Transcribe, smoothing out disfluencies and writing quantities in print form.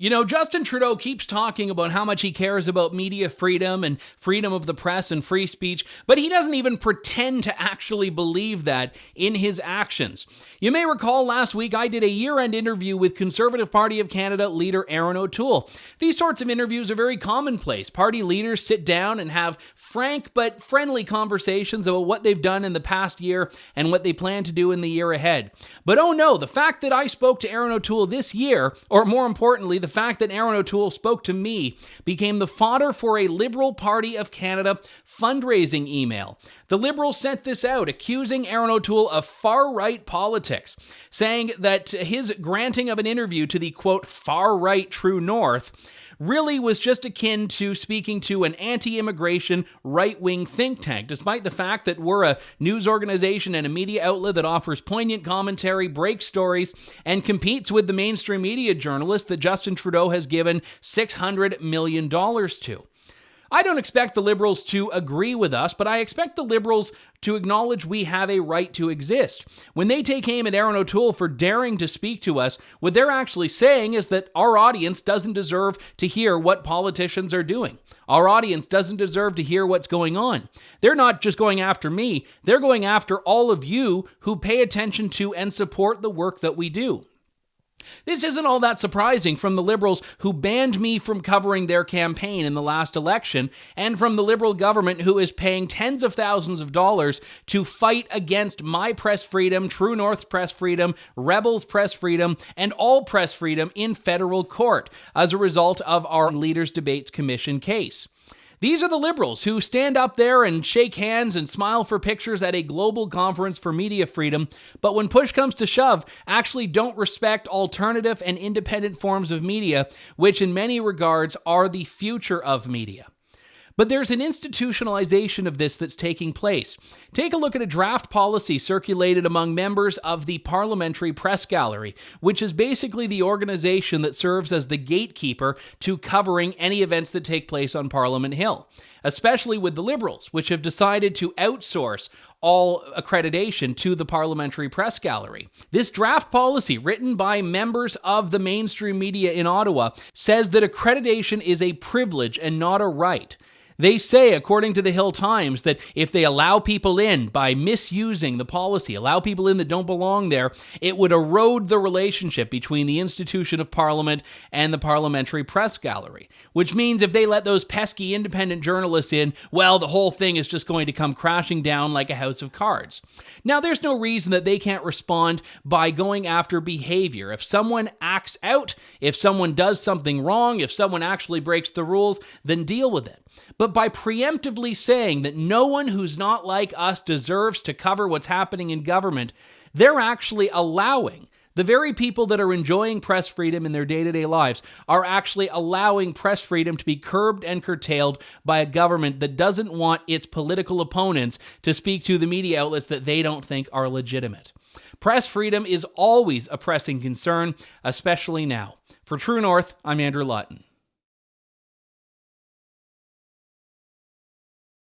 You know, Justin Trudeau keeps talking about how much he cares about media freedom and freedom of the press and free speech, but he doesn't even pretend to actually believe that in his actions. You may recall last week I did a year-end interview with Conservative Party of Canada leader Erin O'Toole. These sorts of interviews are very commonplace. Party leaders sit down and have frank but friendly conversations about what they've done in the past year and what they plan to do in the year ahead. But oh no, the fact that I spoke to Erin O'Toole this year, or more importantly, the fact that Erin O'Toole spoke to me, became the fodder for a Liberal Party of Canada fundraising email. The Liberals sent this out, accusing Erin O'Toole of far-right politics, saying that his granting of an interview to the, quote, far-right True North really was just akin to speaking to an anti-immigration right-wing think tank, despite the fact that we're a news organization and a media outlet that offers poignant commentary, breaks stories, and competes with the mainstream media journalists that Justin Trudeau has given $600 million to. I don't expect the Liberals to agree with us, but I expect the Liberals to acknowledge we have a right to exist. When they take aim at Erin O'Toole for daring to speak to us, what they're actually saying is that our audience doesn't deserve to hear what politicians are doing. Our audience doesn't deserve to hear what's going on. They're not just going after me, they're going after all of you who pay attention to and support the work that we do. This isn't all that surprising from the Liberals who banned me from covering their campaign in the last election, and from the Liberal government who is paying tens of thousands of dollars to fight against my press freedom, True North's press freedom, Rebels' press freedom, and all press freedom in federal court as a result of our Leaders Debates Commission case. These are the Liberals who stand up there and shake hands and smile for pictures at a global conference for media freedom, but when push comes to shove, actually don't respect alternative and independent forms of media, which in many regards are the future of media. But there's an institutionalization of this that's taking place. Take a look at a draft policy circulated among members of the Parliamentary Press Gallery, which is basically the organization that serves as the gatekeeper to covering any events that take place on Parliament Hill, especially with the Liberals, which have decided to outsource all accreditation to the Parliamentary Press Gallery. This draft policy, written by members of the mainstream media in Ottawa, says that accreditation is a privilege and not a right. They say, according to the Hill Times, that if they allow people in by misusing the policy, allow people in that don't belong there, it would erode the relationship between the institution of Parliament and the Parliamentary Press Gallery. Which means if they let those pesky independent journalists in, well, the whole thing is just going to come crashing down like a house of cards. Now, there's no reason that they can't respond by going after behavior. If someone acts out, if someone does something wrong, if someone actually breaks the rules, then deal with it. But by preemptively saying that no one who's not like us deserves to cover what's happening in government, they're actually allowing the very people that are enjoying press freedom in their day-to-day lives are actually allowing press freedom to be curbed and curtailed by a government that doesn't want its political opponents to speak to the media outlets that they don't think are legitimate. Press freedom is always a pressing concern, especially now. For True North, I'm Andrew Lawton.